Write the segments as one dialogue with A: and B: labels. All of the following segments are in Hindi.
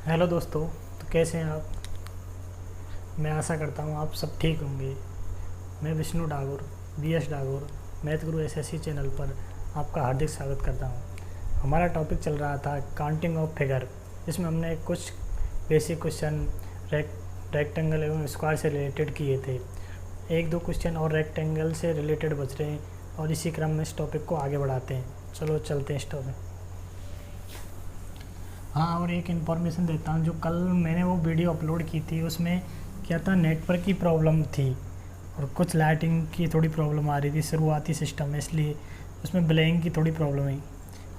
A: हेलो दोस्तों। तो कैसे हैं आप? मैं आशा करता हूँ आप सब ठीक होंगे। मैं विष्णु डागोर, वीएस डागोर, मैथ गुरु एसएससी चैनल पर आपका हार्दिक स्वागत करता हूँ। हमारा टॉपिक चल रहा था काउंटिंग ऑफ फिगर, जिसमें हमने कुछ बेसिक क्वेश्चन रेक्टेंगल एवं स्क्वायर से रिलेटेड किए थे। एक दो क्वेश्चन और रेक्टेंगल से रिलेटेड बच रहे हैं और इसी क्रम में इस टॉपिक को आगे बढ़ाते हैं। चलो चलते हैं इस टॉपिक। हाँ, और एक इन्फॉर्मेशन देता हूँ, जो कल मैंने वो वीडियो अपलोड की थी उसमें क्या था, नेटवर्क की प्रॉब्लम थी और कुछ लाइटिंग की थोड़ी प्रॉब्लम आ रही थी शुरुआती सिस्टम में, इसलिए उसमें ब्लैंक की थोड़ी प्रॉब्लम है।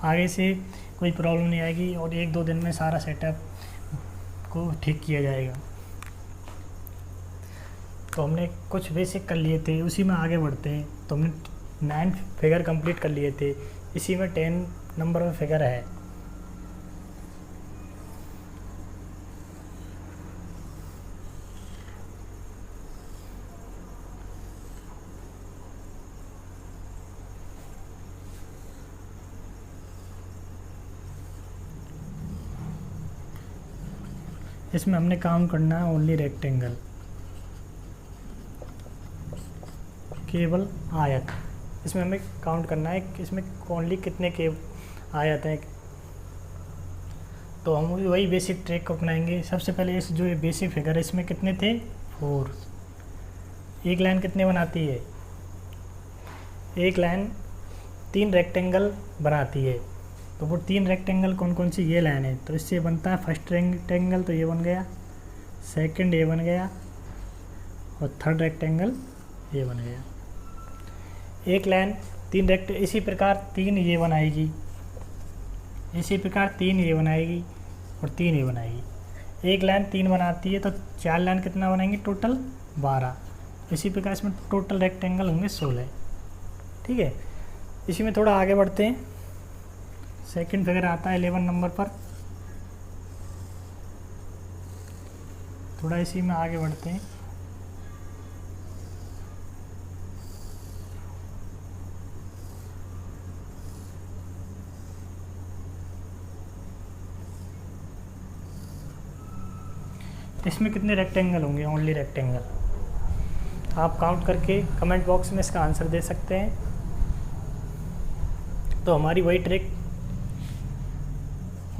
A: आगे से कोई प्रॉब्लम नहीं आएगी और एक दो दिन में सारा सेटअप को ठीक किया जाएगा। तो हमने कुछ बेसिक कर लिए थे, उसी में आगे बढ़ते हैं। तो हमने 9 फिगर कंप्लीट कर लिए थे, इसी में 10 नंबर में फिगर है। इसमें हमने काउंट करना है ओनली रेक्टेंगल, केवल आयत। इसमें हमें काउंट करना है कि इसमें ओनली कितने के आयत हैं। तो हम वही बेसिक ट्रिक को अपनाएंगे। सबसे पहले इस जो ये बेसिक फिगर है इसमें कितने थे, 4। एक लाइन कितने बनाती है, एक लाइन 3 रेक्टेंगल बनाती है। तो वो 3 रेक्टेंगल कौन कौन सी, ये लाइन है। तो इससे बनता है फर्स्ट रेक्टेंगल, तो ये बन गया, सेकंड ये बन गया और थर्ड रेक्टेंगल ये बन गया। एक लाइन 3 इसी प्रकार 3 ये बनाएगी, इसी प्रकार 3 ये बनाएगी और 3 ये बनाएगी। एक लाइन 3 बनाती है तो 4 लाइन कितना बनाएंगे, टोटल 12। इसी प्रकार इसमें टोटल रेक्टेंगल होंगे 16। ठीक है, इसी में थोड़ा आगे बढ़ते हैं। सेकंड फिगर आता है 11 नंबर पर, थोड़ा इसी में आगे बढ़ते हैं। इसमें कितने रेक्टेंगल होंगे, ओनली रेक्टेंगल। आप काउंट करके कमेंट बॉक्स में इसका आंसर दे सकते हैं। तो हमारी वही ट्रिक,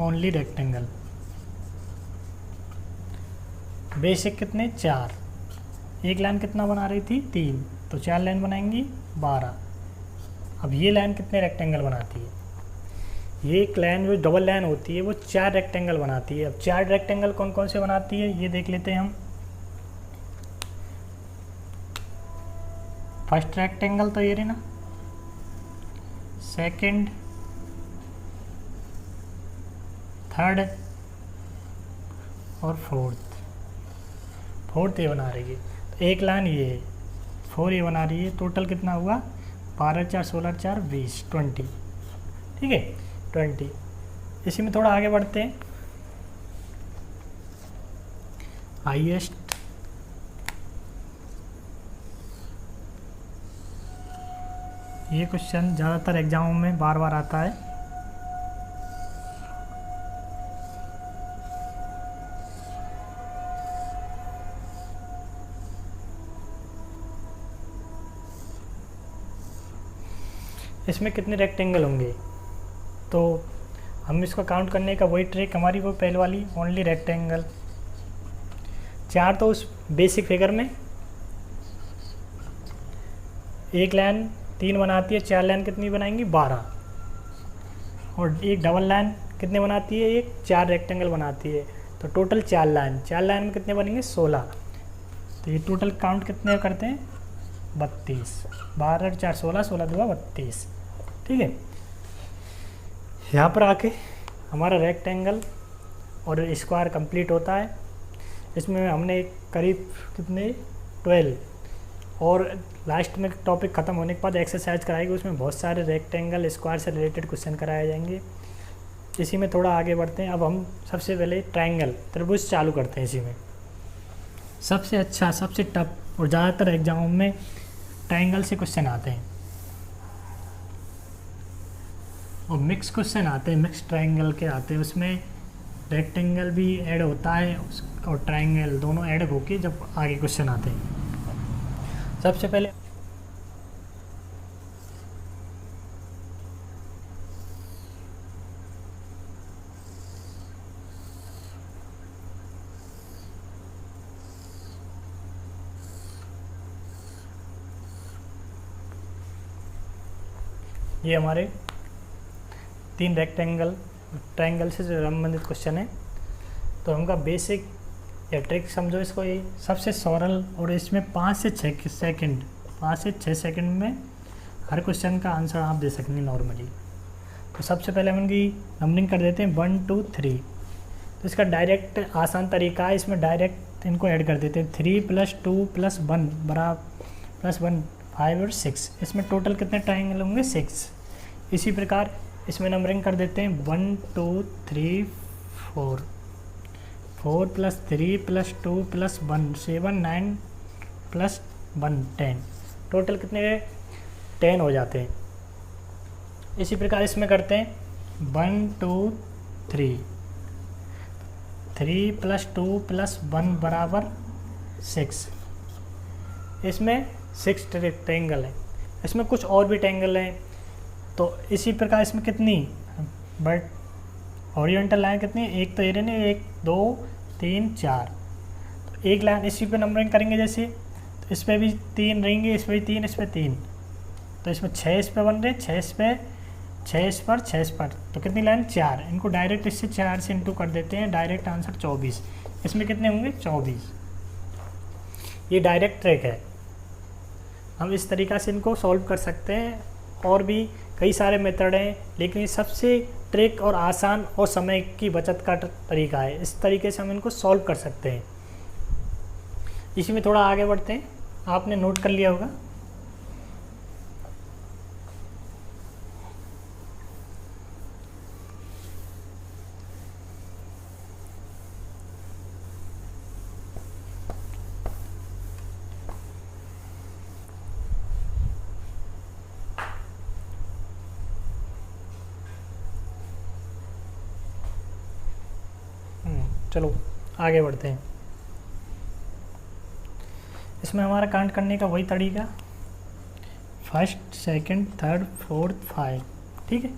A: ओनली रेक्टेंगल। बेसिक कितने, 4। एक लाइन कितना बना रही थी, 3, तो 4 लाइन बनाएंगी 12। अब ये लाइन कितने रेक्टेंगल बनाती है, ये एक लाइन जो डबल लाइन होती है वो 4 रेक्टेंगल बनाती है। अब 4 रेक्टेंगल कौन कौन से बनाती है ये देख लेते हैं हम। फर्स्ट रेक्टेंगल तो ये रही ना, सेकंड, थर्ड और फोर्थ ये बना रही है। तो एक लाइन ये है, 4 ये बना रही है। टोटल कितना हुआ, 12 4 16 4 20, 20। ठीक है, 20। इसी में थोड़ा आगे बढ़ते हैं। हाईएस्ट, ये क्वेश्चन ज़्यादातर एग्जामों में बार बार आता है। इसमें कितने रेक्टेंगल होंगे, तो हम इसको काउंट करने का वही ट्रिक हमारी वो पहले वाली, ओनली रेक्टेंगल। 4 तो उस बेसिक फिगर में, एक लाइन 3 बनाती है, 4 लाइन कितनी बनाएंगी, 12। और एक डबल लाइन कितने बनाती है, एक 4 रेक्टेंगल बनाती है। तो टोटल 4 लाइन, 4 लाइन में कितने बनेंगे, 16। तो ये टोटल काउंट कितने करते हैं, 32। 12 4 16, 16 2 32। ठीक है, यहाँ पर आके हमारा रेक्टेंगल और स्क्वायर कंप्लीट होता है। इसमें हमने करीब कितने, 12। और लास्ट में टॉपिक ख़त्म होने के बाद एक्सरसाइज कराएगी, उसमें बहुत सारे रेक्टेंगल स्क्वायर से रिलेटेड क्वेश्चन कराए जाएंगे। इसी में थोड़ा आगे बढ़ते हैं। अब हम सबसे पहले ट्रायंगल, त्रिभुज चालू करते हैं। इसी में सबसे अच्छा, सबसे टफ और ज़्यादातर एग्जामों में ट्रायंगल से क्वेश्चन आते हैं और मिक्स क्वेश्चन आते हैं, मिक्स ट्रायंगल के आते हैं। उसमें रेक्टेंगल भी ऐड होता है और ट्राइंगल दोनों ऐड होके जब आगे क्वेश्चन आते हैं। सबसे पहले ये हमारे 3 ट्राइंगल से संबंधित क्वेश्चन है। तो हमका बेसिक या ट्रिक समझो इसको, ये सबसे सरल, और इसमें 5 से 6 सेकंड में हर क्वेश्चन का आंसर आप दे सकेंगे नॉर्मली। तो सबसे पहले हम इनकी नंबरिंग कर देते हैं 1 2 3। तो इसका डायरेक्ट आसान तरीका है, इसमें डायरेक्ट इनको ऐड कर देते हैं। 3 + 2 + 1 बराबर +1 5 और 6। इसमें टोटल कितने ट्राइंगल होंगे? 6। इसी प्रकार इसमें नंबरिंग कर देते हैं 1 2 3 4 4 + 3 + 2 + 1 7 9 + 1 10। टोटल कितने 10 हो जाते हैं। इसी प्रकार इसमें करते हैं 1 2 3 3 + 2 + 1 बराबर 6। इसमें 6 ट्रायंगल है। इसमें कुछ और भी ट्रायंगल हैं। तो इसी प्रकार इसमें कितनी बट हॉरिजॉन्टल लाइन कितनी, एक तो ये रही, 1 2 3 4। तो एक लाइन इसी पे नंबरिंग करेंगे जैसे, तो इस पर भी 3 रहेंगे, इस पर भी 3, इस पर 3। तो इसमें 6 इस पर बन रहे, 6 इस पर, 6 इस पर, 6 इस पर। तो कितनी लाइन? 4। इनको डायरेक्ट इससे 4 से इंटू कर देते हैं, डायरेक्ट आंसर 24। इसमें कितने होंगे? 24। ये डायरेक्ट ट्रिक है, हम इस तरीक़ा से इनको सॉल्व कर सकते हैं। और भी कई सारे मेथड हैं, लेकिन ये सबसे ट्रिक और आसान और समय की बचत का तरीका है। इस तरीके से हम इनको सॉल्व कर सकते हैं। इसी में थोड़ा आगे बढ़ते हैं, आपने नोट कर लिया होगा। चलो आगे बढ़ते हैं। इसमें हमारा काउंट करने का वही तरीका, 1st 2nd 3rd 4th 5। ठीक है,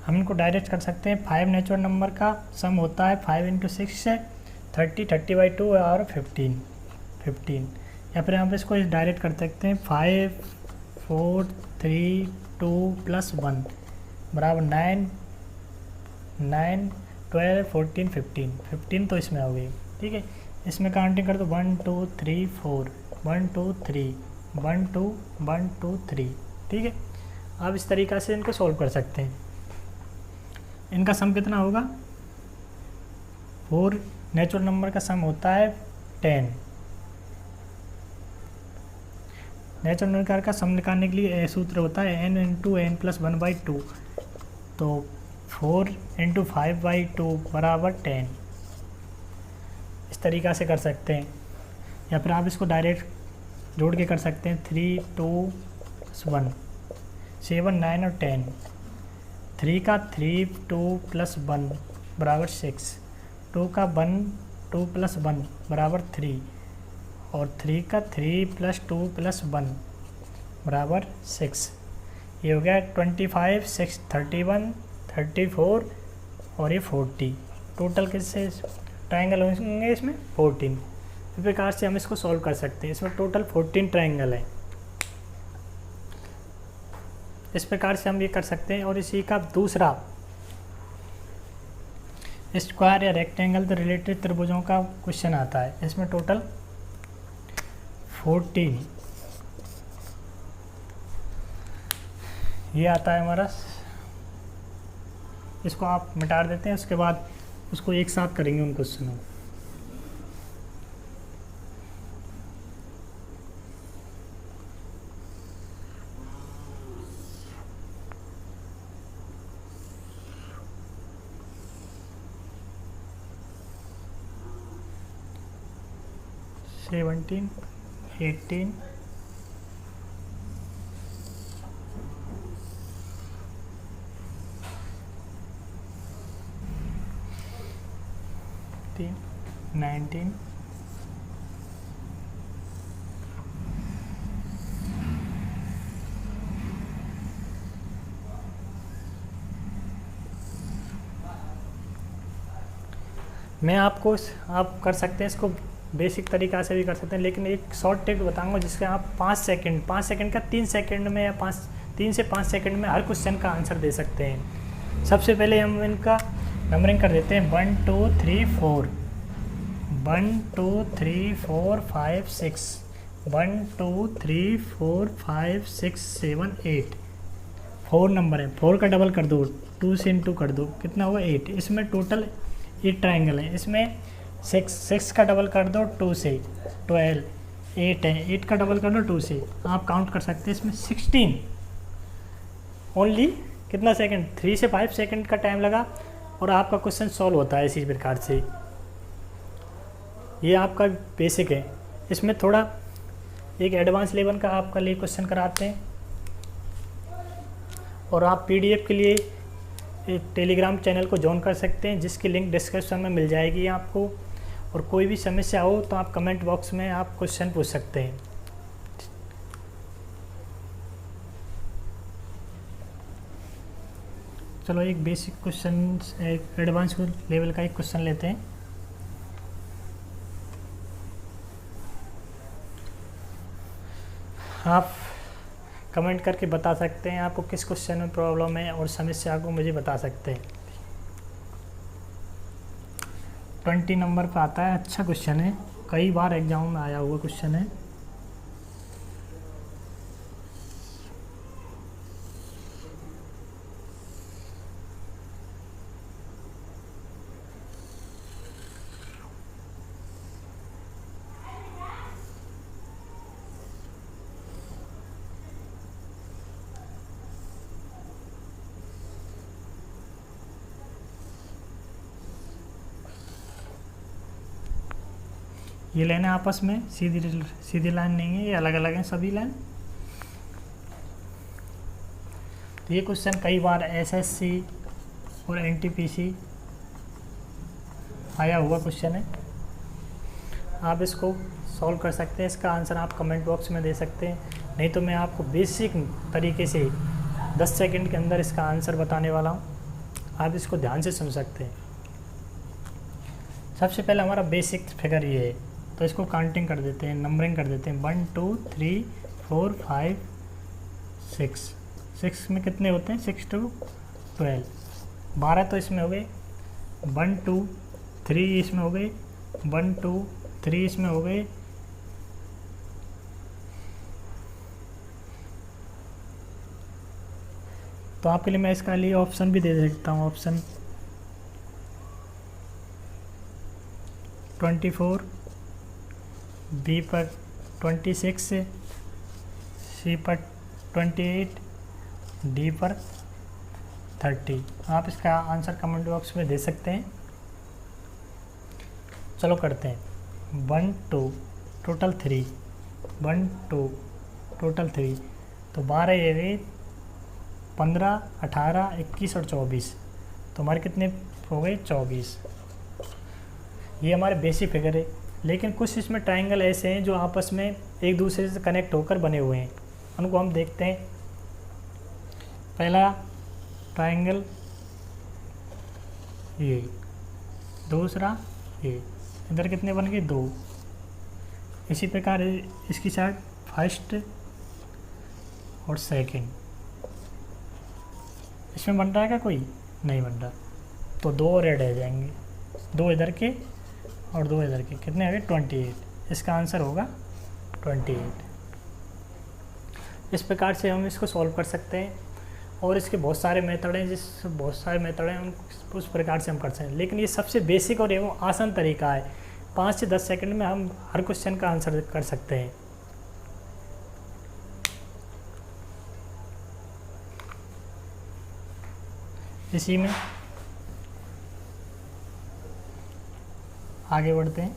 A: हम इनको डायरेक्ट कर सकते हैं। 5 नेचुरल नंबर का सम होता है 5 × 6 है 30, 30/2 और 15। या फिर हम इसको डायरेक्ट कर सकते हैं 5 4 3 2 + 1 बराबर 9 12 14 15 तो इसमें हो गई। ठीक है, इसमें काउंटिंग कर दो 1 2 3 4 1 2 3 1 2 1 2 3। ठीक है, आप इस तरीक़ा से इनको सॉल्व कर सकते हैं। इनका सम कितना होगा? 4 नेचुरल नंबर का सम होता है 10। नेचुरल नंबर का सम निकालने के लिए सूत्र होता है n × n + 1/2। तो 4 × 5/2 बराबर 10। इस तरीक़ा से कर सकते हैं, या फिर आप इसको डायरेक्ट जोड़ के कर सकते हैं। 3 2 + 1 7 9 और 10। 3 का 3 2 + 1 बराबर 6। 2 का 1 2 + 1 बराबर 3। और 3 का 3 + 2 + 1 बराबर 6। ये हो गया 25 6 31 34 और ये 40। टोटल किससे ट्रायंगल होंगे? इसमें 14। इस प्रकार से हम इसको सॉल्व कर सकते हैं। इसमें टोटल 14 ट्रायंगल है। इस प्रकार से हम ये कर सकते हैं। और इसी का दूसरा स्क्वायर या रेक्टेंगल तो रिलेटेड त्रिभुजों का क्वेश्चन आता है। इसमें टोटल 14 ये आता है हमारा। इसको आप मिटा देते हैं, उसके बाद उसको एक साथ करेंगे उन क्वेश्चनों। सेवनटीन 18 19 16, 19, मैं आपको आप कर सकते हैं इसको बेसिक तरीक़ा से भी कर सकते हैं, लेकिन एक शॉर्ट टिप बताऊंगा जिसके आप 5 सेकंड का 3 सेकंड में या 3 से 5 सेकंड में हर क्वेश्चन का आंसर दे सकते हैं। सबसे पहले हम इनका नंबरिंग कर देते हैं 1 2 3 4, 1 2 3 4 5 6, 1 2 3 4 5 6 7 8, 4 नंबर है, 4 का डबल कर दो, 2 से इंटू कर दो, कितना हुआ 8। इसमें टोटल 8 ट्राइंगल है, इसमें 6 का डबल कर दो 2 से 12, 8 है, 8 का डबल कर दो 2 से, आप काउंट कर सकते हैं इसमें 16 ओनली कितना सेकंड, 3 से 5 सेकंड का टाइम लगा और आपका क्वेश्चन सॉल्व होता है इसी प्रकार से। ये आपका बेसिक है। इसमें थोड़ा एक एडवांस लेवल का आपका लिए क्वेश्चन कराते हैं और आप पीडीएफ के लिए एक टेलीग्राम चैनल को ज्वाइन कर सकते हैं, जिसकी लिंक डिस्क्रिप्शन में मिल जाएगी आपको। और कोई भी समस्या हो तो आप कमेंट बॉक्स में आप क्वेश्चन पूछ सकते हैं। चलो एक बेसिक क्वेश्चन, एक एडवांस लेवल का एक क्वेश्चन लेते हैं। आप कमेंट करके बता सकते हैं आपको किस क्वेश्चन में प्रॉब्लम है और समस्या को मुझे बता सकते हैं। 20 नंबर पे आता है, अच्छा क्वेश्चन है, कई बार एग्जाम में आया हुआ क्वेश्चन है। ये लाइन है आपस में सीधी लाइन नहीं है, ये अलग अलग हैं सभी लाइन। तो ये क्वेश्चन कई बार एसएससी और एनटीपीसी आया हुआ क्वेश्चन है। आप इसको सॉल्व कर सकते हैं, इसका आंसर आप कमेंट बॉक्स में दे सकते हैं, नहीं तो मैं आपको बेसिक तरीके से 10 सेकंड के अंदर इसका आंसर बताने वाला हूँ, आप इसको ध्यान से सुन सकते हैं। सबसे पहले हमारा बेसिक फिगर ये है, तो इसको काउंटिंग कर देते हैं, नंबरिंग कर देते हैं 1 2 3 4 5 6। 6 में कितने होते हैं, 6 2 12, 12 तो इसमें हो गए, 1 2 3 इसमें हो गए, 1 2 3 इसमें हो गए, तो आपके लिए मैं इसका लिए ऑप्शन भी दे सकता हूँ। ऑप्शन 24, बी पर 26, सी पर 28, डी पर 30। आप इसका आंसर कमेंट बॉक्स में दे सकते हैं। चलो करते हैं 1 2 टोटल 3, 1 2 टोटल 3, तो 12 ये गए, 15 18 21 और 24, तो हमारे कितने हो गए 24। ये हमारे बेसिक फिगर है, लेकिन कुछ इसमें ट्रायंगल ऐसे हैं जो आपस में एक दूसरे से कनेक्ट होकर बने हुए हैं, उनको हम देखते हैं। पहला ट्रायंगल ये, दूसरा ये, इधर कितने बन गए 2। इसी प्रकार इसकी साइड फर्स्ट और सेकंड, इसमें बन रहा है क्या, कोई नहीं बन रहा, तो 2 और ऐड हो जाएंगे, 2 इधर के और 2 इधर के, कितने आ गए 28। इसका आंसर होगा 28। इस प्रकार से हम इसको सॉल्व कर सकते हैं, और इसके बहुत सारे मेथड हैं, उस प्रकार से हम कर सकते हैं, लेकिन ये सबसे बेसिक और एवं आसान तरीका है। 5 से 10 सेकंड में हम हर क्वेश्चन का आंसर कर सकते हैं। इसी में आगे बढ़ते हैं।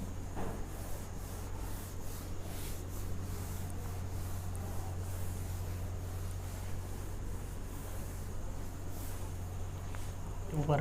A: ऊपर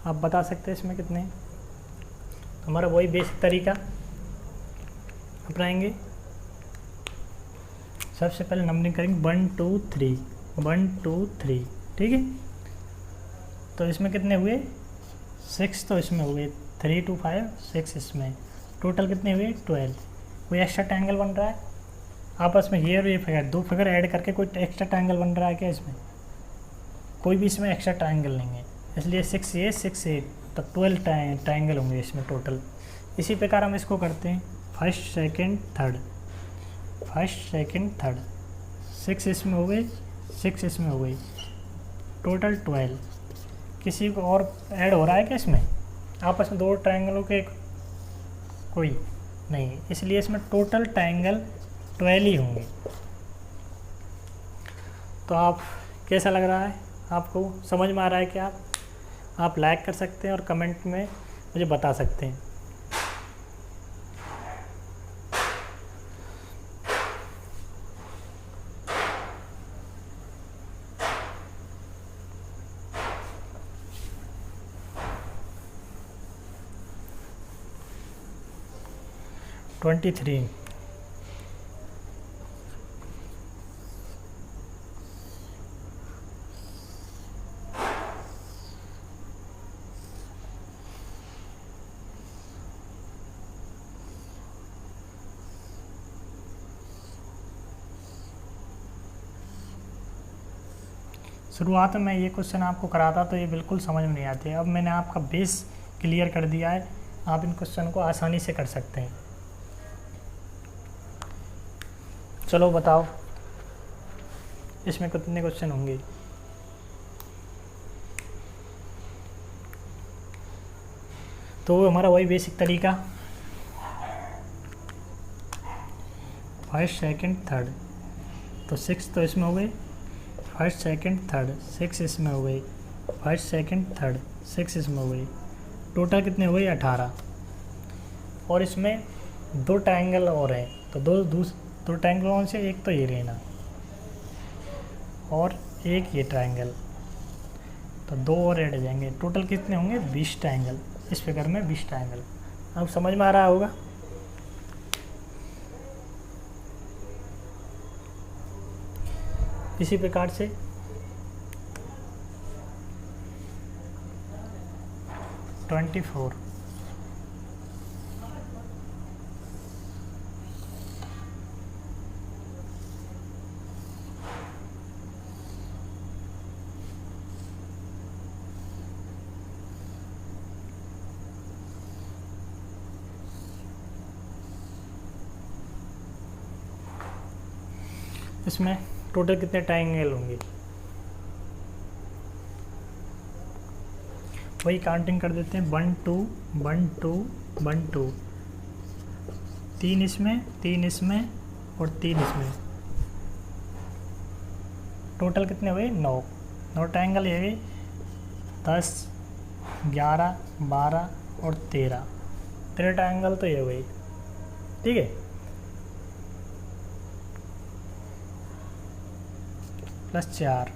A: आप बता सकते हैं इसमें कितने हैं। हमारा वही बेसिक तरीका अपनाएंगे। सबसे पहले नंबरिंग करेंगे 1 2 3 1 2 3, ठीक है। तो इसमें कितने हुए 6, तो इसमें हुए 3 2 5 6, इसमें टोटल कितने हुए 12। कोई एक्स्ट्रा ट्रायंगल बन रहा है आपस में, ये और ये फिगर, दो फिगर ऐड करके कोई एक्स्ट्रा ट्रायंगल बन रहा है क्या इसमें? कोई भी इसमें एक्स्ट्रा ट्रायंगल नहीं है, इसलिए 6 ये 6 8, तो 12 ट्रायंगल होंगे इसमें टोटल। इसी प्रकार हम इसको करते हैं first second third, first second third, 6 इसमें हो गई, 6 इसमें हो गई, टोटल 12। किसी को और ऐड हो रहा है क्या इसमें? आपस में दो ट्रायंगलों के कोई नहीं, इसलिए इसमें टोटल ट्रायंगल 12 ही होंगे। तो आप कैसा लग रहा है, आपको समझ में आ रहा है क्या? आप लाइक कर सकते हैं और कमेंट में मुझे बता सकते हैं। ट्वेंटी थ्री, शुरुआत में ये क्वेश्चन आपको कराता तो ये बिल्कुल समझ में नहीं आते, अब मैंने आपका बेस क्लियर कर दिया है, आप इन क्वेश्चन को आसानी से कर सकते हैं। चलो बताओ इसमें कितने क्वेश्चन होंगे। तो हमारा वही बेसिक तरीका, फर्स्ट सेकंड थर्ड, तो 6 तो इसमें हो गई, फर्स्ट सेकंड थर्ड 6 इसमें हो गई, फर्स्ट सेकंड थर्ड 6 इसमें हो गई, टोटल कितने हो गए 18। और इसमें दो ट्रायंगल और हैं, तो दो ट्रायंगलों से एक तो ये लेना और एक ये ट्रायंगल, तो दो और ऐड हो जाएंगे, टोटल कितने होंगे 20 ट्रायंगल। इस फिगर में 20 ट्रायंगल। अब समझ में आ रहा होगा। इसी प्रकार से ट्वेंटी फोर, इसमें टोटल कितने ट्रायंगल होंगे वही काउंटिंग कर देते हैं। 1 2 1 2 1 2, 3 इसमें 3 इसमें और 3 इसमें, टोटल कितने हुए 9 ट्रायंगल ये 10 11 12 और 13 ट्रायंगल तो ये हुए, ठीक है। प्लस 4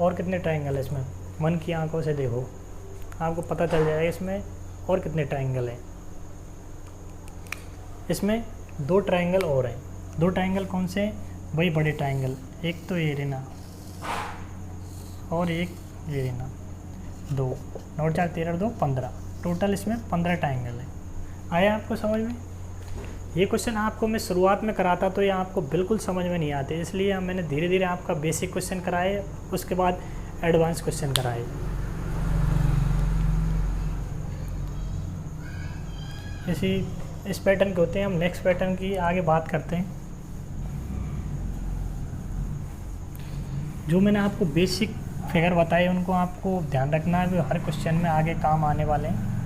A: और कितने ट्रायंगल है इसमें, मन की आंखों से देखो आपको पता चल जाएगा इसमें और कितने ट्रायंगल हैं। इसमें दो ट्रायंगल और हैं, दो ट्रायंगल कौन से हैं, वही बड़े ट्रायंगल, एक तो ये लेना और एक ये लेना, 2 9 4 13 2 15, टोटल इसमें 15 ट्रायंगल है। आया आपको समझ में? ये क्वेश्चन आपको मैं शुरुआत में कराता तो ये आपको बिल्कुल समझ में नहीं आते, इसलिए मैंने धीरे धीरे आपका बेसिक क्वेश्चन कराए, उसके बाद एडवांस क्वेश्चन कराए। इस पैटर्न के होते हैं। हम नेक्स्ट पैटर्न की आगे बात करते हैं। जो मैंने आपको बेसिक फिगर बताए उनको आपको ध्यान रखना है, वो हर क्वेश्चन में आगे काम आने वाले हैं।